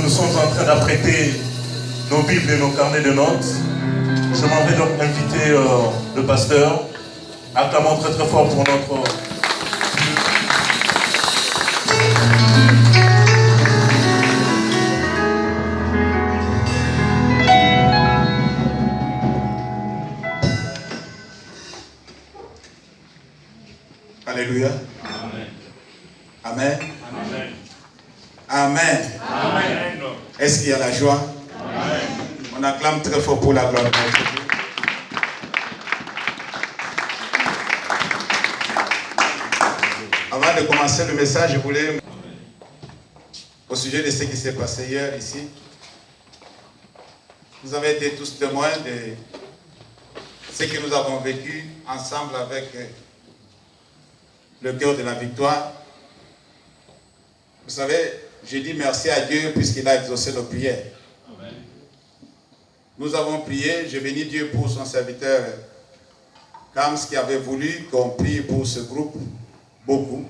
nous sommes en train d'apprêter nos Bibles et nos carnets de notes. Je m'en vais donc inviter le pasteur. Acclamons très très fort pour notre Dieu. Alléluia. Amen. Amen. Amen. Amen. Est-ce qu'il y a la joie? Amen. On acclame très fort pour la gloire de Dieu. Avant de commencer le message, je voulais, au sujet de ce qui s'est passé hier ici, vous avez été tous témoins de ce que nous avons vécu ensemble avec le cœur de la victoire. Vous savez, je dis merci à Dieu puisqu'il a exaucé nos prières. Amen. Nous avons prié, je bénis Dieu pour son serviteur Kams qui avait voulu qu'on prie pour ce groupe beaucoup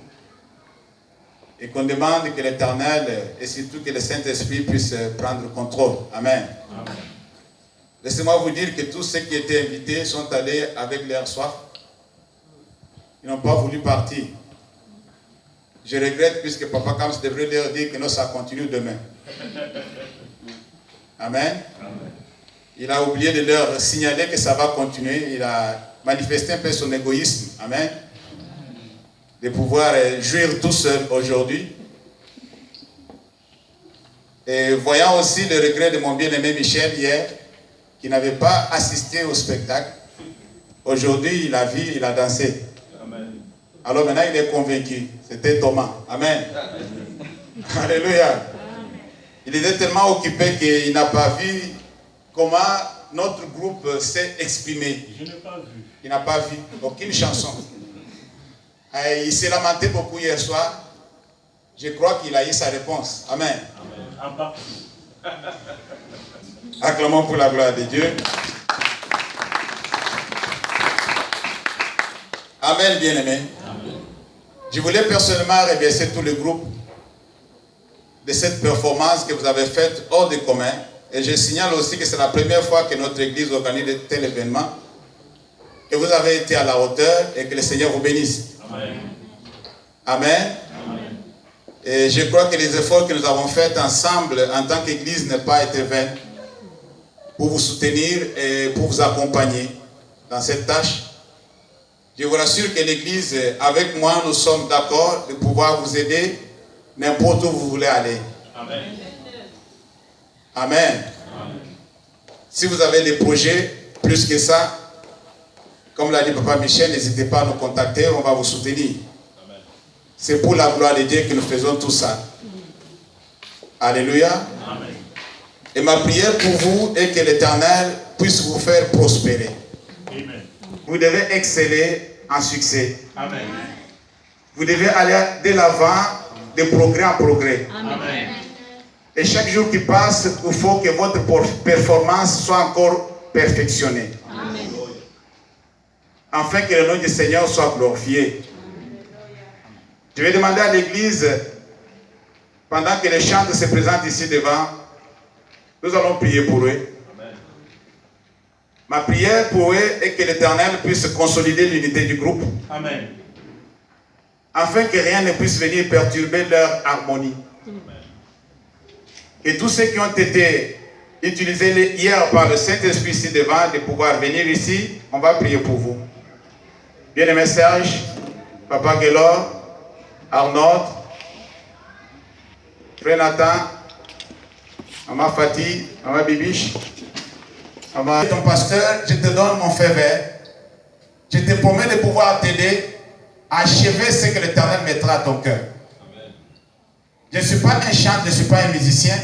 et qu'on demande que l'Éternel et surtout que le Saint-Esprit puisse prendre contrôle. Amen. Amen. Laissez-moi vous dire que tous ceux qui étaient invités sont allés avec leur soif. Ils n'ont pas voulu partir. Je regrette puisque Papa Kams devrait leur dire que non, ça continue demain. Amen. Amen. Il a oublié de leur signaler que ça va continuer. Il a manifesté un peu son égoïsme. Amen. De pouvoir jouir tout seul aujourd'hui. Et voyant aussi le regret de mon bien-aimé Michel hier, qui n'avait pas assisté au spectacle. Aujourd'hui, il a vu, il a dansé. Alors maintenant, il est convaincu. C'était Thomas. Amen. Amen. Alléluia. Amen. Il était tellement occupé qu'il n'a pas vu comment notre groupe s'est exprimé. Je n'ai pas vu. Il n'a pas vu aucune chanson. Il s'est lamenté beaucoup hier soir. Je crois qu'il a eu sa réponse. Amen. Amen. Acclamons pour la gloire de Dieu. Amen, bien-aimé. Je voulais personnellement remercier tout le groupe de cette performance que vous avez faite hors de commun. Et je signale aussi que c'est la première fois que notre église organise de tel événement. Que vous avez été à la hauteur et que le Seigneur vous bénisse. Amen. Amen. Amen. Et je crois que les efforts que nous avons faits ensemble en tant qu'église n'ont pas été vains pour vous soutenir et pour vous accompagner dans cette tâche. Je vous rassure que l'Église, avec moi, nous sommes d'accord de pouvoir vous aider n'importe où vous voulez aller. Amen. Amen. Amen. Si vous avez des projets plus que ça, comme l'a dit Papa Michel, n'hésitez pas à nous contacter, on va vous soutenir. C'est pour la gloire de Dieu que nous faisons tout ça. Alléluia. Amen. Et ma prière pour vous est que l'Éternel puisse vous faire prospérer. Amen. Vous devez exceller en succès. Amen. Vous devez aller de l'avant, de progrès en progrès. Amen. Et chaque jour qui passe, il faut que votre performance soit encore perfectionnée. Amen. Afin que le nom du Seigneur soit glorifié. Je vais demander à l'Église, pendant que les chantres se présentent ici devant, nous allons prier pour eux. Ma prière pour eux est que l'Éternel puisse consolider l'unité du groupe. Amen. Afin que rien ne puisse venir perturber leur harmonie. Amen. Et tous ceux qui ont été utilisés hier par le Saint-Esprit ici devant, de pouvoir venir ici, on va prier pour vous. Bien-aimé Serge, Papa Guélor, Arnaud, Frère Nathan, Maman Fatih, Maman Bibiche, ton pasteur, je te donne mon feu vert. Je te promets de pouvoir t'aider à achever ce que l'Éternel mettra à ton cœur. Amen. Je ne suis pas un chanteur, je ne suis pas un musicien,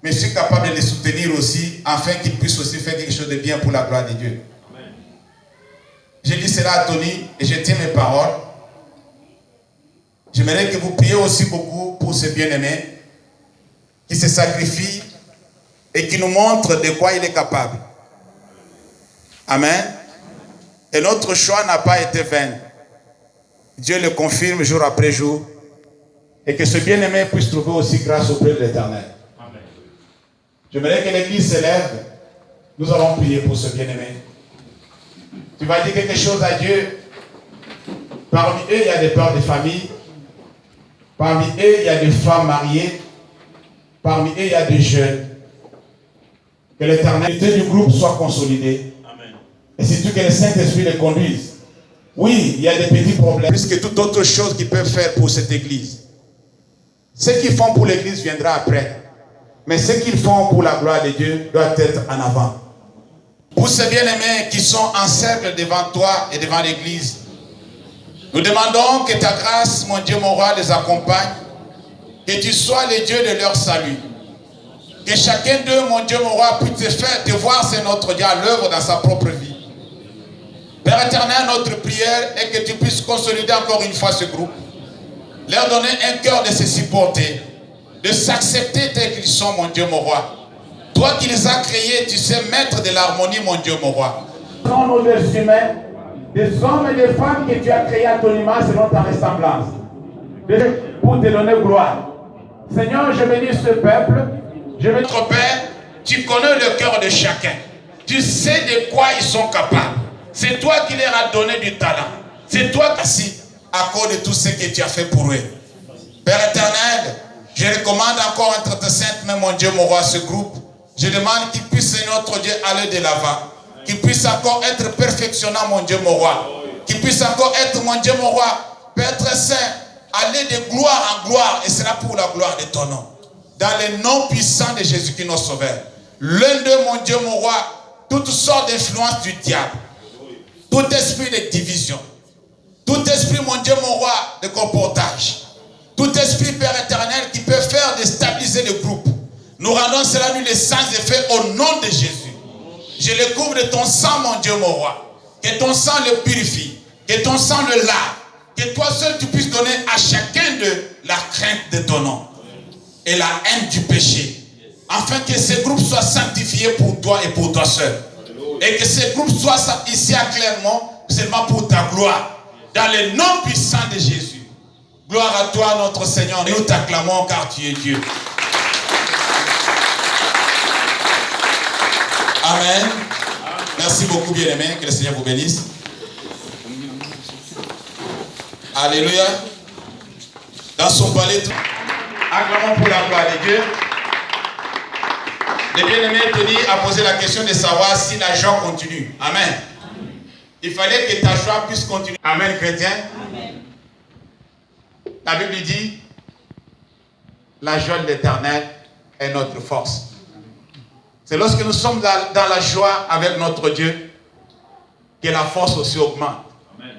mais je suis capable de les soutenir aussi, afin qu'ils puissent aussi faire quelque chose de bien pour la gloire de Dieu. Amen. Je dis cela à Tony et je tiens mes paroles. J'aimerais que vous priez aussi beaucoup pour ce bien-aimé qui se sacrifie et qui nous montre de quoi il est capable. Amen. Et notre choix n'a pas été vain. Dieu le confirme jour après jour. Et que ce bien-aimé puisse trouver aussi grâce auprès de l'Éternel. J'aimerais que l'église s'élève. Nous allons prier pour ce bien-aimé. Tu vas dire quelque chose à Dieu. Parmi eux, il y a des pères de famille. Parmi eux, il y a des femmes mariées. Parmi eux, il y a des jeunes. Que l'éternité du groupe soit consolidée. Amen. Et surtout que le Saint-Esprit les conduise. Oui, il y a des petits problèmes. Plus que toute autre chose qu'ils peuvent faire pour cette église. Ce qu'ils font pour l'église viendra après. Mais ce qu'ils font pour la gloire de Dieu doit être en avant. Pour ces bien-aimés qui sont en cercle devant toi et devant l'église, nous demandons que ta grâce, mon Dieu, mon roi, les accompagne. Que tu sois le Dieu de leur salut. Que chacun d'eux, mon Dieu, mon roi, puisse te voir, c'est notre Dieu, à l'œuvre dans sa propre vie. Père éternel, notre prière est que tu puisses consolider encore une fois ce groupe. Leur donner un cœur de se supporter, de s'accepter tels qu'ils sont, mon Dieu, mon roi. Toi qui les as créés, tu sais mettre de l'harmonie, mon Dieu, mon roi. Nous sommes nos êtres humains, des hommes et des femmes que tu as créés à ton image selon ta ressemblance. Pour te donner gloire. Seigneur, je bénis ce peuple. Notre Père, tu connais le cœur de chacun. Tu sais de quoi ils sont capables. C'est toi qui leur as donné du talent. C'est toi qui as à cause de tout ce que tu as fait pour eux. Père éternel, je recommande encore entre tes saintes mains, mon Dieu, mon roi, ce groupe. Je demande qu'il puisse, notre Dieu, aller de l'avant. Qu'il puisse encore être perfectionnant, mon Dieu, mon roi. Qu'il puisse encore être, mon Dieu, mon roi, Père très saint, aller de gloire en gloire, et sera pour la gloire de ton nom. Dans le nom puissant de Jésus-Christ, notre Sauveur. L'un d'eux, mon Dieu, mon roi, toutes sortes d'influences du diable. Tout esprit de division. Tout esprit, mon Dieu, mon roi, de comportage. Tout esprit, Père éternel, qui peut faire déstabiliser le groupe. Nous rendons cela nu les sans effet au nom de Jésus. Je le couvre de ton sang, mon Dieu, mon roi. Que ton sang le purifie. Que ton sang le lave. Que toi seul tu puisses donner à chacun d'eux la crainte de ton nom. Et la haine du péché. Afin que ce groupe soit sanctifié pour toi et pour toi seul. Et que ce groupe soit ici à Clermont seulement pour ta gloire. Dans le nom puissant de Jésus. Gloire à toi, notre Seigneur. Nous t'acclamons car tu es Dieu. Amen. Merci beaucoup, bien-aimés. Que le Seigneur vous bénisse. Alléluia. Dans son palais, acclamons pour la gloire de Dieu. Le bien-aimé Tony a posé la question de savoir si la joie continue. Amen. Il fallait que ta joie puisse continuer. Amen, chrétien. Amen. La Bible dit, la joie de l'Éternel est notre force. C'est lorsque nous sommes dans la joie avec notre Dieu que la force aussi augmente. Amen.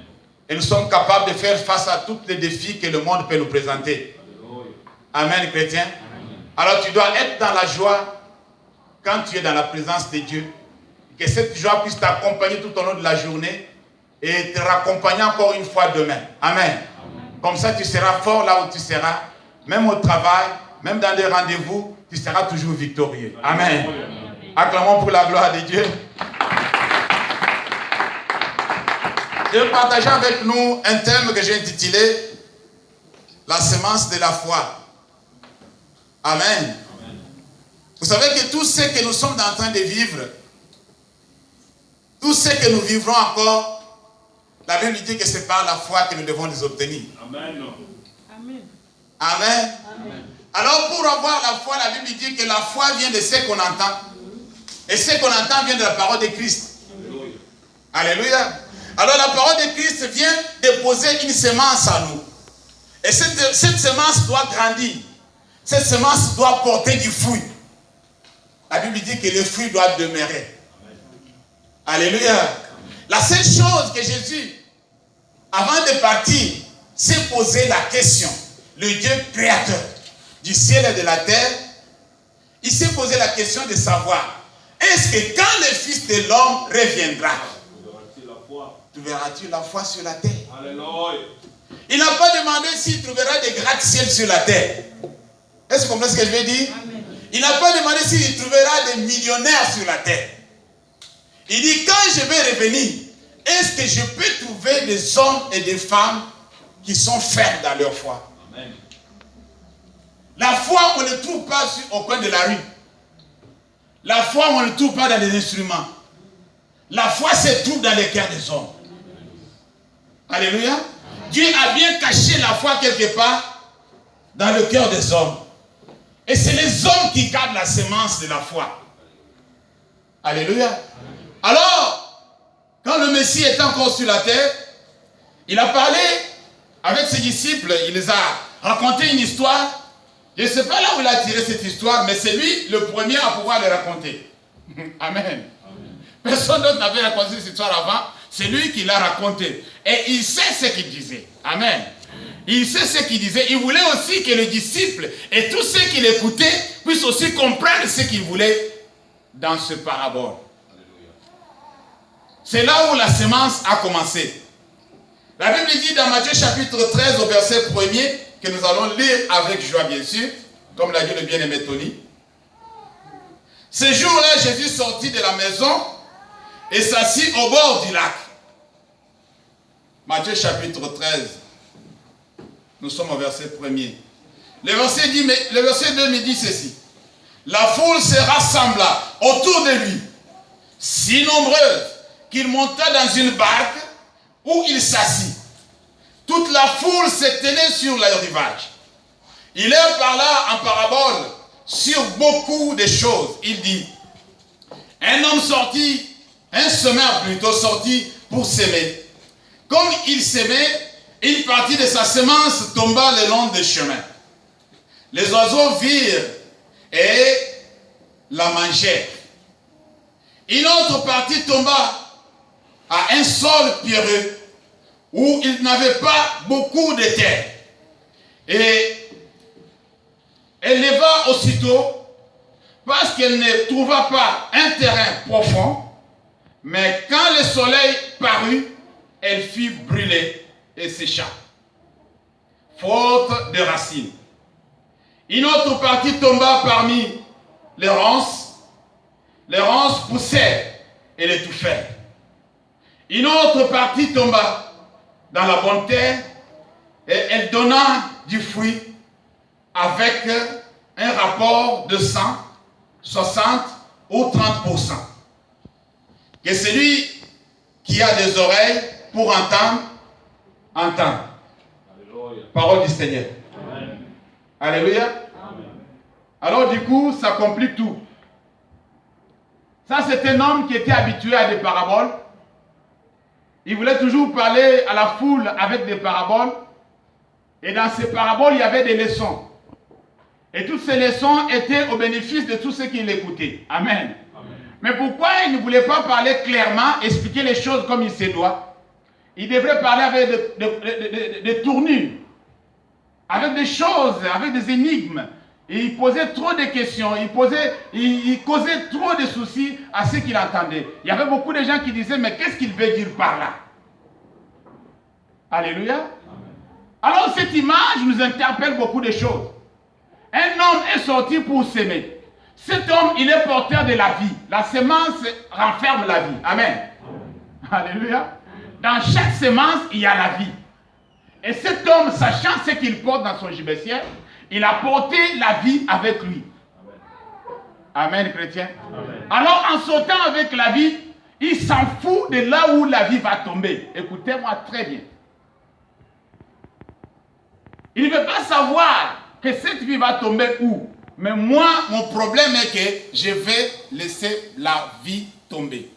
Et nous sommes capables de faire face à tous les défis que le monde peut nous présenter. Amen, chrétien. Amen. Alors tu dois être dans la joie quand tu es dans la présence de Dieu. Que cette joie puisse t'accompagner tout au long de la journée et te raccompagner encore une fois demain. Amen. Amen. Comme ça, tu seras fort là où tu seras. Même au travail, même dans des rendez-vous, tu seras toujours victorieux. Amen. Amen. Acclamons pour la gloire de Dieu. Je vais partager avec nous un thème que j'ai intitulé la semence de la foi. Amen. Amen. Vous savez que tout ce que nous sommes en train de vivre, tout ce que nous vivrons encore, la Bible dit que c'est par la foi que nous devons les obtenir. Amen. Amen. Amen. Amen. Alors pour avoir la foi, la Bible dit que la foi vient de ce qu'on entend. Et ce qu'on entend vient de la parole de Christ. Alléluia. Alléluia. Alors la parole de Christ vient déposer une semence à nous. Et cette semence doit grandir. Cette semence doit porter du fruit. La Bible dit que le fruit doit demeurer. Alléluia. La seule chose que Jésus, avant de partir, s'est posé la question. Le Dieu créateur du ciel et de la terre, il s'est posé la question de savoir, est-ce que quand le Fils de l'homme reviendra, trouveras-tu la foi sur la terre? Alléluia. Il n'a pas demandé s'il trouvera des gratte-ciel sur la terre. Est-ce que vous comprenez ce que je veux dire? Amen. Il n'a pas demandé s'il trouvera des millionnaires sur la terre. Il dit, quand je vais revenir, est-ce que je peux trouver des hommes et des femmes qui sont fermes dans leur foi? Amen. La foi, on ne trouve pas au coin de la rue. foi, on ne le trouve pas dans les instruments. La foi se trouve dans les cœurs des hommes. Alléluia. Dieu a bien caché la foi quelque part dans le cœur des hommes. Et c'est les hommes qui gardent la semence de la foi. Alléluia. Alors, quand le Messie était encore sur la terre, il a parlé avec ses disciples, il les a raconté une histoire. Je ne sais pas là où il a tiré cette histoire, mais c'est lui le premier à pouvoir le raconter. Amen. Personne d'autre n'avait raconté cette histoire avant, c'est lui qui l'a raconté. Et il sait ce qu'il disait. Amen. Il sait ce qu'il disait. Il voulait aussi que les disciples et tous ceux qui l'écoutaient puissent aussi comprendre ce qu'il voulait dans ce parabole. C'est là où la semence a commencé. La Bible dit dans Matthieu chapitre 13 au verset 1er, que nous allons lire avec joie bien sûr, comme l'a dit le bien-aimé Tony. Ce jour-là, Jésus sortit de la maison et s'assit au bord du lac. Matthieu chapitre 13. Nous sommes au verset 1er. Le verset 2 me dit ceci. La foule se rassembla autour de lui, si nombreuse qu'il monta dans une barque où il s'assit. Toute la foule se tenait sur le rivage. Il leur parla en parabole sur beaucoup de choses. Il dit, un homme sorti, un semeur plutôt sorti pour s'aimer. Comme il s'aimait, une partie de sa semence tomba le long des chemins. Les oiseaux virent et la mangèrent. Une autre partie tomba à un sol pierreux où il n'avait pas beaucoup de terre. Et elle leva aussitôt parce qu'elle ne trouva pas un terrain profond, mais quand le soleil parut, elle fut brûlée et sécha, faute de racines. Une autre partie tomba parmi les ronces. Les ronces poussèrent et l'étouffèrent. Une autre partie tomba dans la bonne terre et elle donna du fruit avec un rapport de 100, 60 ou 30%. Que celui qui a des oreilles pour entendre, entende. Parole du Seigneur. Amen. Alléluia. Amen. Alors du coup, ça complique tout. Ça, c'est un homme qui était habitué à des paraboles. Il voulait toujours parler à la foule avec des paraboles. Et dans ces paraboles, il y avait des leçons. Et toutes ces leçons étaient au bénéfice de tous ceux qui l'écoutaient. Amen. Amen. Mais pourquoi il ne voulait pas parler clairement, expliquer les choses comme il se doit? Il devrait parler avec des tournures, avec des choses, avec des énigmes. Et il posait trop de questions, il causait trop de soucis à ceux qui l'entendaient. Il y avait beaucoup de gens qui disaient, mais qu'est-ce qu'il veut dire par là? Alléluia. Amen. Alors cette image nous interpelle beaucoup de choses. Un homme est sorti pour s'aimer. Cet homme, il est porteur de la vie. La semence renferme la vie. Amen. Amen. Alléluia. Dans chaque semence, il y a la vie. Et cet homme, sachant ce qu'il porte dans son gibecière, il a porté la vie avec lui. Amen, Amen chrétien. Amen. Alors, en sautant avec la vie, il s'en fout de là où la vie va tomber. Écoutez-moi très bien. Il ne veut pas savoir que cette vie va tomber où. Mais moi, mon problème est que je vais laisser la vie tomber.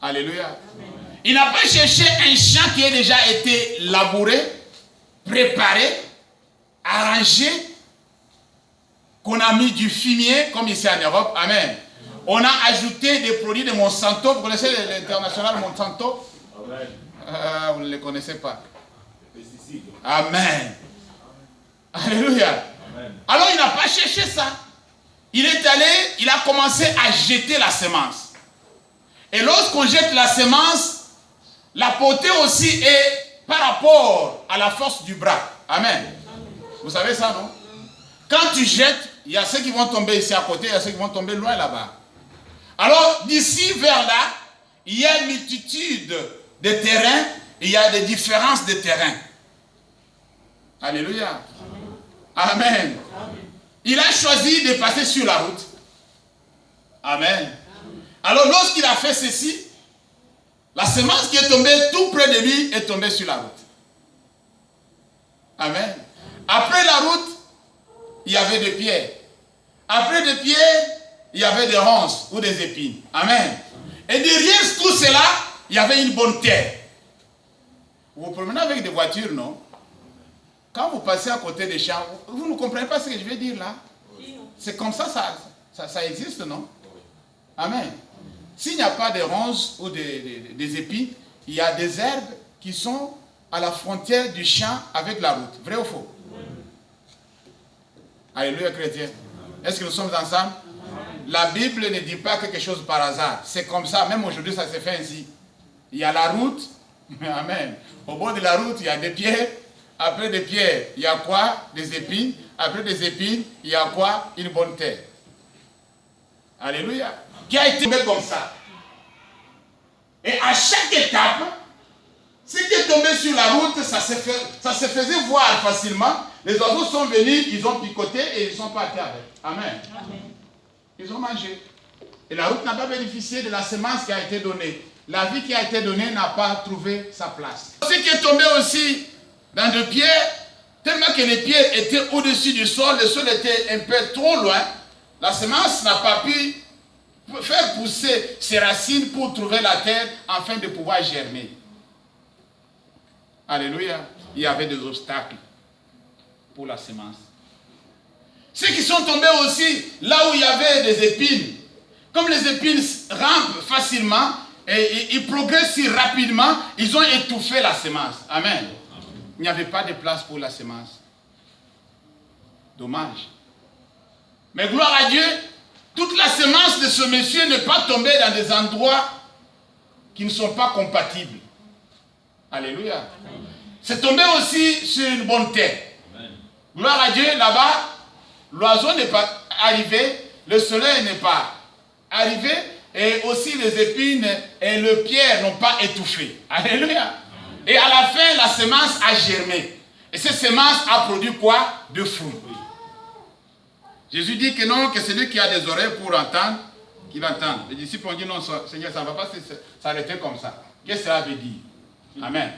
Alléluia. Amen. Il n'a pas cherché un champ qui a déjà été labouré, préparé, arrangé, qu'on a mis du fumier, comme ici en Europe. Amen. On a ajouté des produits de Monsanto. Vous connaissez l'international Monsanto? Amen. Vous ne les connaissez pas. Amen. Alléluia. Amen. Alors il n'a pas cherché ça. Il est allé, il a commencé à jeter la semence. Et lorsqu'on jette la semence, la portée aussi est par rapport à la force du bras. Amen. Vous savez ça, non? Quand tu jettes, il y a ceux qui vont tomber ici à côté, il y a ceux qui vont tomber loin là-bas. Alors, d'ici vers là, il y a une multitude de terrains, il y a des différences de terrains. Alléluia. Amen. Amen. Il a choisi de passer sur la route. Amen. Alors lorsqu'il a fait ceci, la semence qui est tombée tout près de lui est tombée sur la route. Amen. Après la route, il y avait des pierres. Après des pierres, il y avait des ronces ou des épines. Amen. Et derrière tout cela, il y avait une bonne terre. Vous vous promenez avec des voitures, non? Quand vous passez à côté des champs, vous ne comprenez pas ce que je vais dire là? C'est comme ça, ça existe, non? Amen. S'il n'y a pas de ronces ou des épines, il y a des herbes qui sont à la frontière du champ avec la route. Vrai ou faux? Alléluia, chrétien. Est-ce que nous sommes ensemble? La Bible ne dit pas quelque chose par hasard. C'est comme ça. Même aujourd'hui, ça se fait ainsi. Il y a la route. Amen. Au bord de la route, il y a des pierres. Après des pierres, il y a quoi? Des épines. Après des épines, il y a quoi? Une bonne terre. Alléluia. Qui a été mis comme ça. Et à chaque étape, ce qui est tombé sur la route, ça se faisait voir facilement. Les oiseaux sont venus, ils ont picoté et ils sont partis avec. Amen. Amen. Ils ont mangé. Et la route n'a pas bénéficié de la semence qui a été donnée. La vie qui a été donnée n'a pas trouvé sa place. Ce qui est tombé aussi dans des pierres, tellement que les pierres étaient au-dessus du sol, le sol était un peu trop loin, la semence n'a pas pu faire pousser ses racines pour trouver la terre afin de pouvoir germer. Alléluia. Il y avait des obstacles pour la semence. Ceux qui sont tombés aussi là où il y avait des épines, comme les épines rampent facilement et ils progressent si rapidement, ils ont étouffé la semence. Amen. Il n'y avait pas de place pour la semence. Dommage. Mais gloire à Dieu, toute la semence de ce monsieur n'est pas tombée dans des endroits qui ne sont pas compatibles. Alléluia. C'est tombé aussi sur une bonne terre. Gloire à Dieu, là-bas, l'oiseau n'est pas arrivé, le soleil n'est pas arrivé, et aussi les épines et le pierre n'ont pas étouffé. Alléluia. Et à la fin, la semence a germé. Et cette semence a produit quoi? De fruits. Jésus dit que non, que celui qui a des oreilles pour entendre, qu'il entende. Les disciples ont dit non, Seigneur, ça ne va pas s'arrêter comme ça. Qu'est-ce que cela veut dire? Amen.